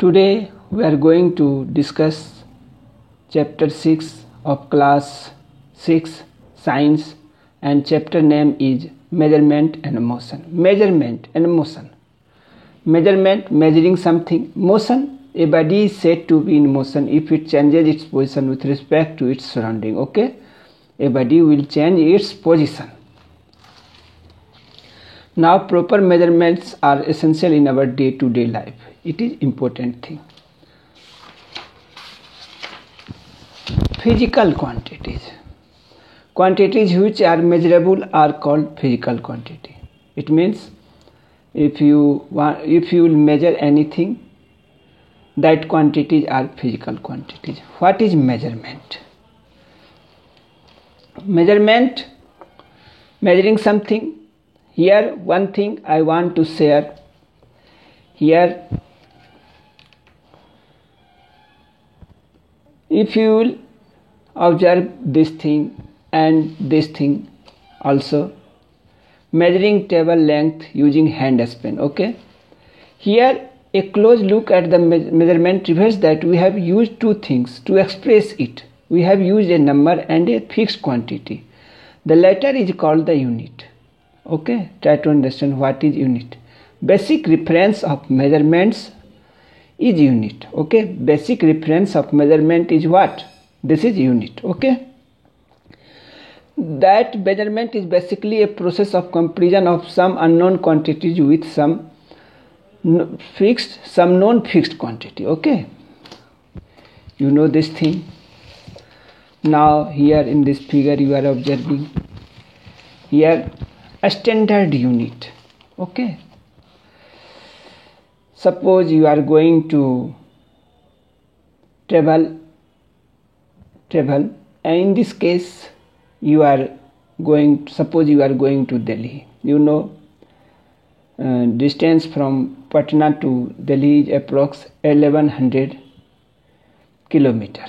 Today we are going to discuss chapter 6 of class 6 science, and chapter name is measurement and motion. Measurement and motion. Measurement, measuring something. Motion, a body is said to be in motion if it changes its position with respect to its surrounding. Okay, a body will change its position. Now proper measurements are essential in our day-to-day life. It is important thing. Physical quantities. Quantities which are measurable are called physical quantity. It means if you will measure anything, that quantities are physical quantities. What is measurement? Measurement, measuring something. Here one thing I want to share. Here if you will observe this thing and this thing also, measuring table length using hand span. Okay, here a close look at the measurement reveals that we have used two things to express it. We have used a number and a fixed quantity. The latter is called the unit. Okay, try to understand what is unit. Basic reference of measurements is unit. Okay, basic reference of measurement is what? This is unit. Okay, that measurement is basically a process of comparison of some unknown quantities with some known fixed quantity. Okay, you know this thing. Now here in this figure you are observing here a standard unit. Okay, suppose you are going to travel, and in this case you are going, suppose you are going to Delhi. You know distance from Patna to Delhi is approx 1100 kilometer,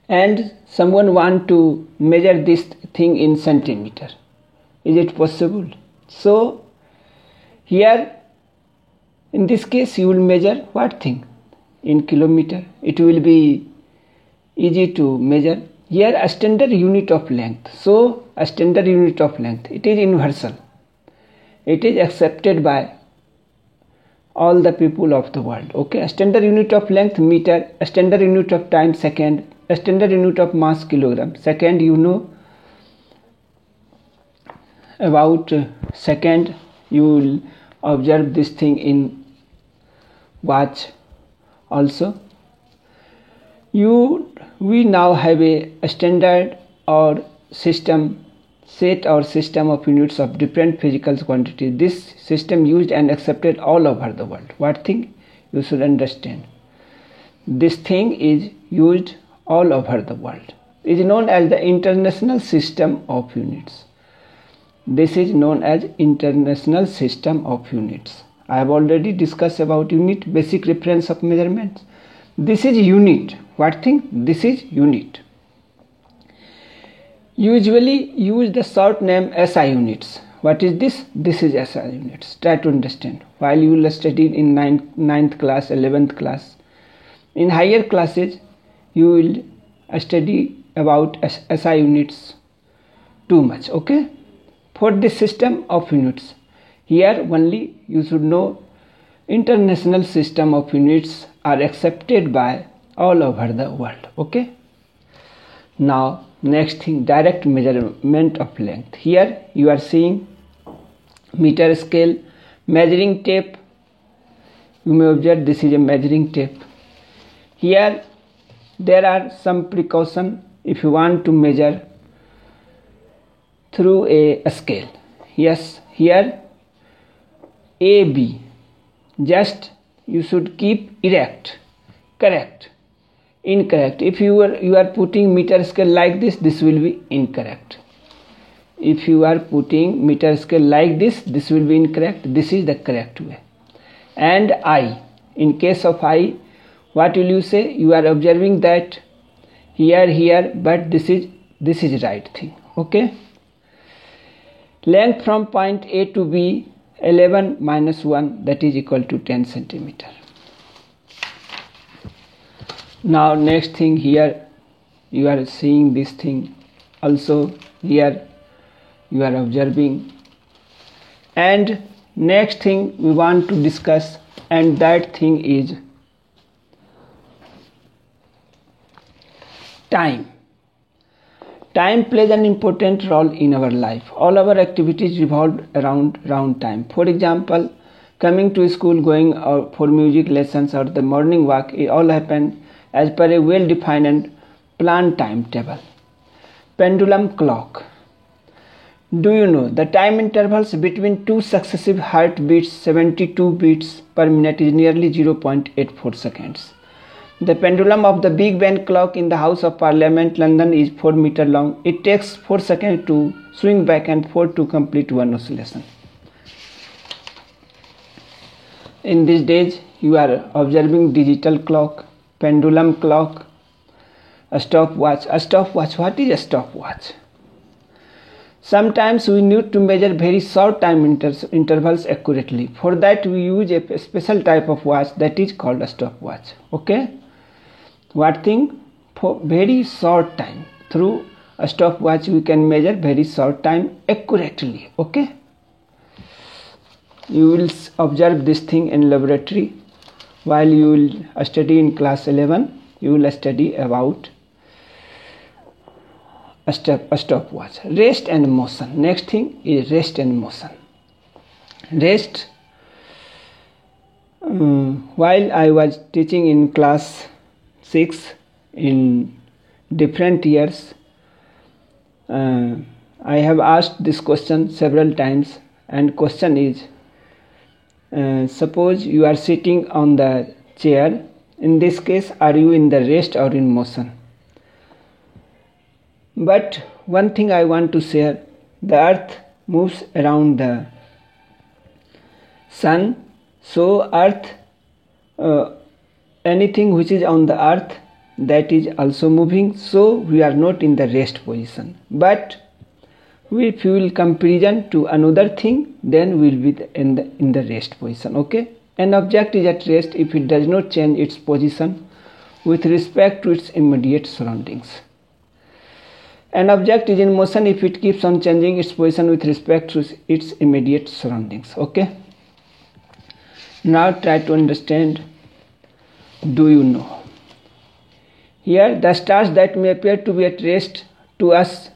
and someone want to measure this thing in centimeter. Is it possible? So here in this case you will measure what thing in kilometer. It will be easy to measure. Here a standard unit of length. So a standard unit of length, it is universal. It is accepted by all the people of the world. Okay, a standard unit of length meter, a standard unit of time second, a standard unit of mass kilogram. Second, you know about second. You will observe this thing in watch also. We now have a standard or system, set or system of units of different physical quantities. This system used and accepted all over the world. What thing? You should understand. This thing is used all over the world. It is known as the International System of Units. This is known as International System of Units. I have already discussed about unit, basic reference of measurements. This is unit. What thing? This is unit. Usually use the short name SI units. What is this? This is SI units. Try to understand. While you will study in 9th class, 11th class, in higher classes you will study about SI units too much. Okay, for this system of units, here only you should know International System of Units are accepted by all over the world. Okay, now next thing, direct measurement of length. Here you are seeing meter scale, measuring tape. You may observe this is a measuring tape. Here there are some precaution if you want to measure through a scale. Yes, here AB, just you should keep erect. Correct, incorrect. If you are putting meter scale like this will be incorrect. If you are putting meter scale like this will be incorrect. This is the correct way. And I, in case of I, what will you say? You are observing that here, but this is right thing. Okay, length from point A to B 11 minus 1, that is equal to 10 centimeter. Now next thing, here you are seeing this thing, also here you are observing. And next thing we want to discuss, and that thing is time. Time plays an important role in our life. All our activities revolve around time. For example, coming to school, going for music lessons or the morning walk, it all happen as per a well-defined and planned timetable. Pendulum clock. Do you know the time intervals between two successive heartbeats, 72 beats per minute, is nearly 0.84 seconds. The pendulum of the Big Ben clock in the House of Parliament, London, is 4 meters long. It takes 4 seconds to swing back and forth to complete one oscillation. In these days, you are observing digital clock, pendulum clock, a stopwatch. A stopwatch. What is a stopwatch? Sometimes we need to measure very short time intervals accurately. For that we use a special type of watch that is called a stopwatch. Okay? What thing? For very short time. Through a stopwatch we can measure very short time accurately. Okay? You will observe this thing in laboratory. While you will study in class 11, you will study about a stopwatch. Rest and motion. Next thing is rest and motion. Rest. While I was teaching in class 6 in different years, I have asked this question several times, and question is, suppose you are sitting on the chair. In this case, are you in the rest or in motion? But one thing I want to share, the earth moves around the sun, so earth, anything which is on the earth, that is also moving, so we are not in the rest position. But if you will comparison to another thing, then we will be in the rest position. Okay? An object is at rest if it does not change its position with respect to its immediate surroundings. An object is in motion if it keeps on changing its position with respect to its immediate surroundings. Okay? Now try to understand. Do you know? Here the stars that may appear to be at rest to us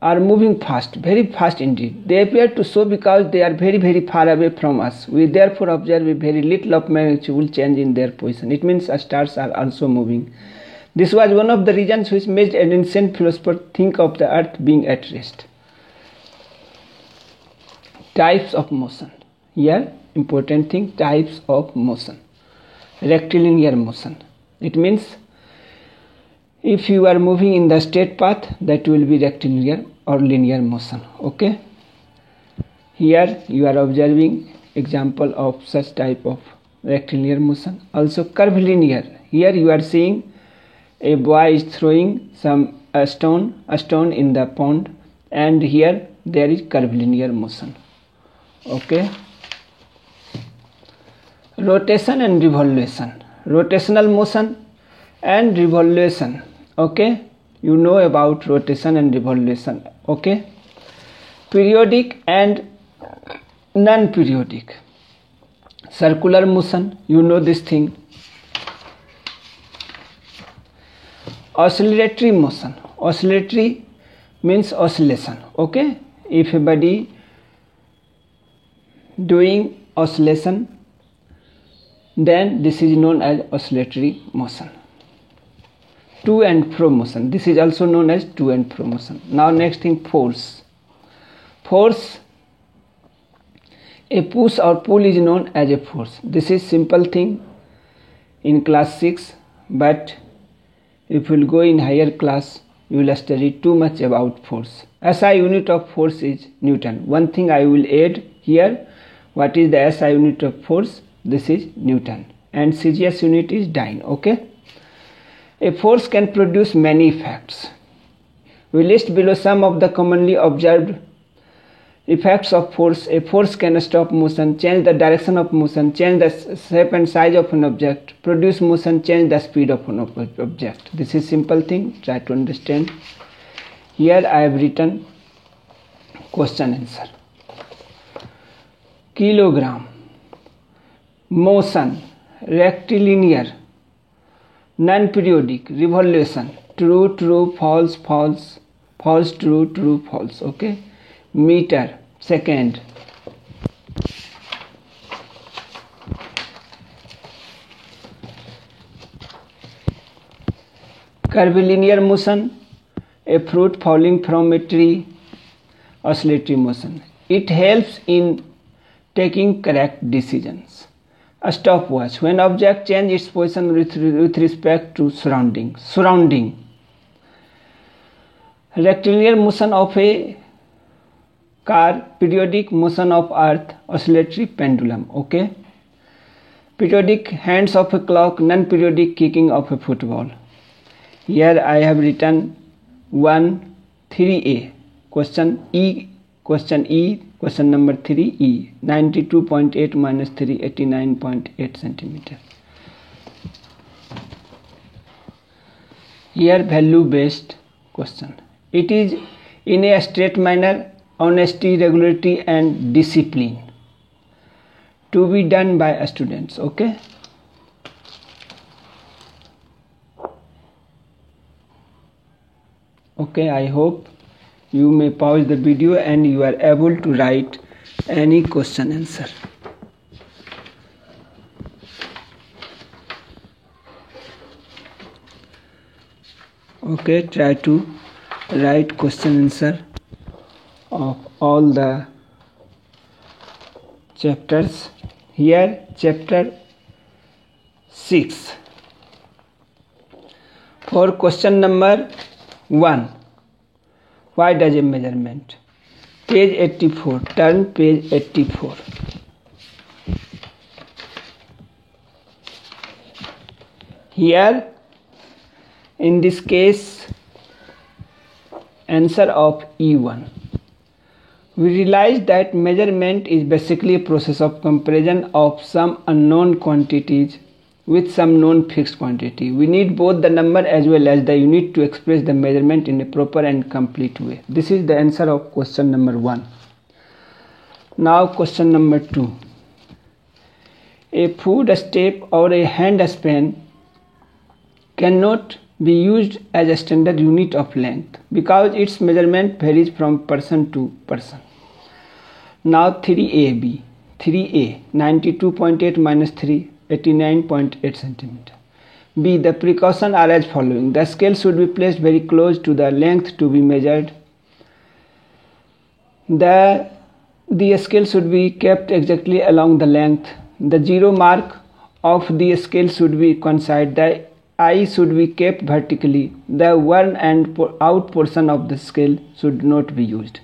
are moving fast, very fast indeed. They appear to so because they are very, very far away from us. We therefore observe a very little of magnitude change in their position. It means stars are also moving. This was one of the reasons which made an ancient philosopher think of the earth being at rest. Types of motion. Here, important thing, types of motion. Rectilinear motion. It means if you are moving in the straight path, that will be rectilinear or linear motion. Okay? Here you are observing example of such type of rectilinear motion. Also curvilinear. Here you are seeing a boy is throwing a stone in the pond, and here there is curvilinear motion. Okay? Rotation and revolution. Rotational motion and revolution. Okay? You know about rotation and revolution. Okay? Periodic and non-periodic. Circular motion. You know this thing. Oscillatory motion. Oscillatory means oscillation. Okay? If a body doing oscillation, then this is known as oscillatory motion. To and fro motion. This is also known as to and fro motion. Now next thing, force. Force. A push or pull is known as a force. This is simple thing in class 6, but if you will go in higher class, you will study too much about force. SI unit of force is Newton. One thing I will add here, what is the SI unit of force? This is Newton. And CGS unit is Dyne. Okay? A force can produce many effects. We list below some of the commonly observed Effects of force. A force can stop motion, change the direction of motion, change the shape and size of an object, produce motion, change the speed of an object. This is simple thing. Try to understand. Here I have written question answer. Kilogram, motion, rectilinear, non-periodic, revolution, true, true, false, false, false, true, true, false. Okay. Meter, second. Curvilinear motion, a fruit falling from a tree. Oscillatory motion. It helps in taking correct decisions. A stopwatch, when object change its position with respect to surrounding. Rectilinear motion of a car, periodic motion of earth, oscillatory pendulum. Okay. Periodic hands of a clock, non-periodic kicking of a football. Here I have written 1 3a. Question E, question number 3E, 92.8 minus 3, 89.8 centimeter. Here value based question. It is in a straight manner, honesty, regularity and discipline to be done by students. Okay. Okay, I hope you may pause the video and you are able to write any question answer. Okay, try to write question answer of all the chapters. Here chapter 6. For question number 1, why does a measurement? Page 84, turn page 84. Here in this case answer of E1. We realize that measurement is basically a process of comparison of some unknown quantities with some known fixed quantity. We need both the number as well as the unit to express the measurement in a proper and complete way. This is the answer of question number 1. Now question number 2. A foot step or a hand span cannot be used as a standard unit of length because its measurement varies from person to person. Now 3AB, 3A, 92.8 minus 3, 89.8 centimeter. B. The precautions are as following. The scale should be placed very close to the length to be measured. The scale should be kept exactly along the length. The zero mark of the scale should be coincide. The eye should be kept vertically. The worn and out portion of the scale should not be used.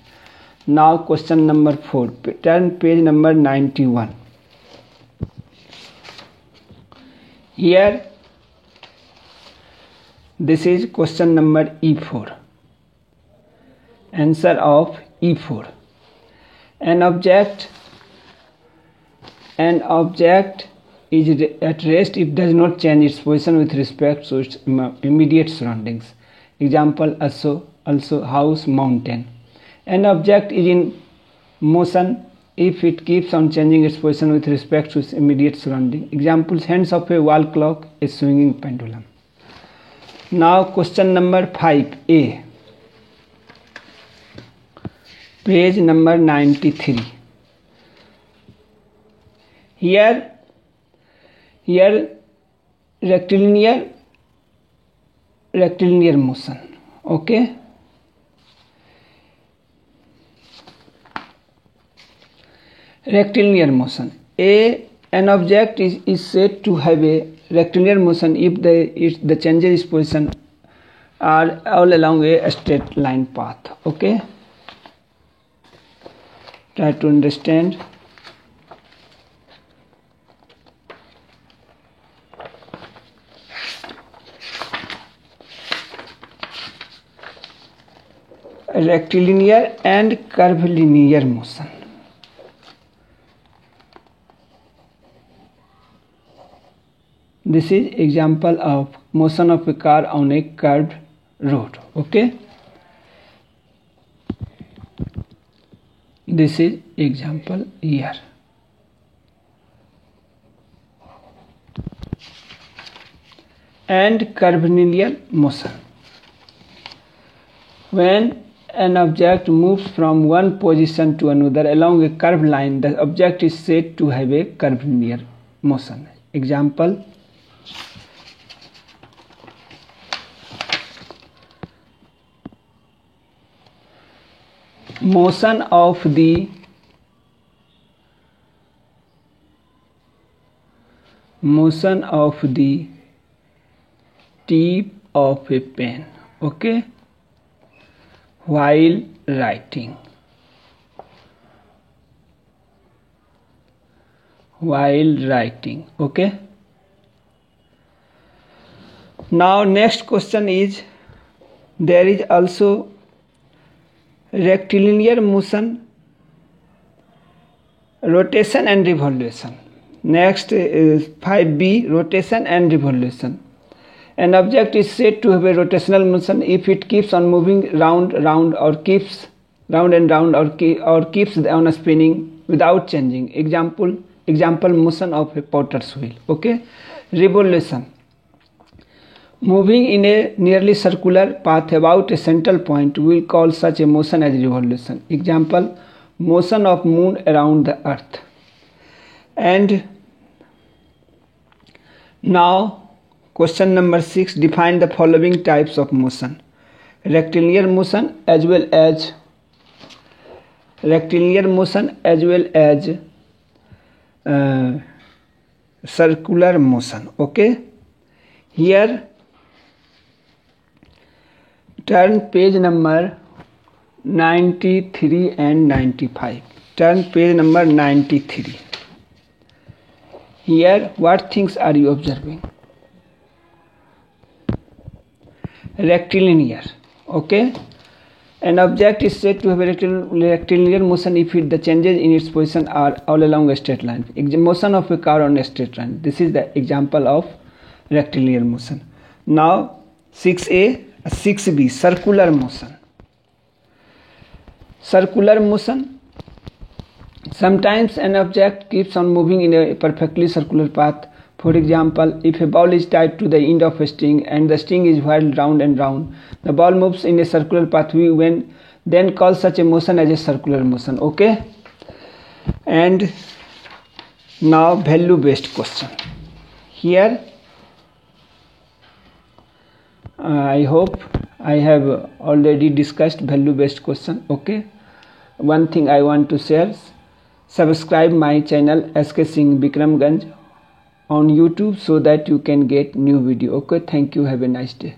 Now question number 4. Turn page number 91. Here this is question number E4. Answer of E4. An object is at rest if does not change its position with respect to its immediate surroundings. Example also house, mountain. An object is in motion if it keeps on changing its position with respect to its immediate surrounding. Examples: hands of a wall clock, a swinging pendulum. Now question number 5A. Page number 93. Here rectilinear motion. Okay. Rectilinear motion. An object is said to have a rectilinear motion if the changes its position are all along a straight line path. Okay. Try to understand. rectilinear and curvilinear motion. This is example of motion of a car on a curved road. Okay, this is example here. And curvilinear motion. When an object moves from one position to another along a curved line, the object is said to have a curvilinear motion. Example: motion of the tip of a pen, okay, while writing. Okay, now next question is, there is also rectilinear motion, rotation and revolution. Next is 5b, rotation and revolution. An object is said to have a rotational motion if it keeps on moving round or keeps round and round or keeps on spinning without changing. Example: motion of a potter's wheel. Okay. Revolution: moving in a nearly circular path about a central point. We will call such a motion as revolution. Example: motion of moon around the earth. And now question number 6, define the following types of motion: rectilinear motion as well as circular motion. Okay, here turn page number 93 and 95. Turn page number 93. Here what things are you observing? Rectilinear. Okay, an object is said to have a rectilinear motion if the changes in its position are all along a straight line. Motion of a car on a straight line. This is the example of rectilinear motion. Now 6a, 6b, circular motion. Sometimes an object keeps on moving in a perfectly circular path. For example, if a ball is tied to the end of a string and the string is whirled round and round, the ball moves in a circular path. We then call such a motion as a circular motion. Okay. And now value based question. Here I hope I have already discussed value based question. Okay. One thing I want to share: subscribe my channel SK Singh Bikramganj on YouTube so that you can get new video. Okay, thank you. Have a nice day.